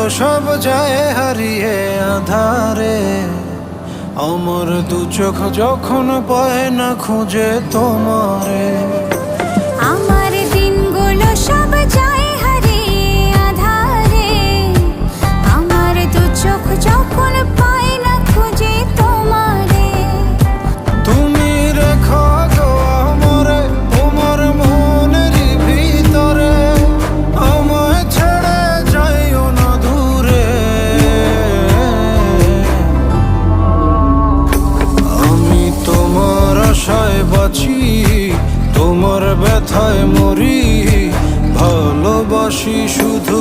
সব যায় হারিয়ে আধারে। আমার দু চোখ যখন পায় না খুঁজে তোমারে। আমার দিনগুলো সব যায় হারিয়ে আঁধারে। আমার দু চোখ যখন পায় না খুঁজে তোমারে। তুমি রেখো গো আমরে তোমার মনেরই ভিতরে, আমায় ছেড়ে যাইও না দূরে। আমি তোমার আশায় বাঁচি, তোমার ব্যথায় মরি, ভালোবাসি শুধু।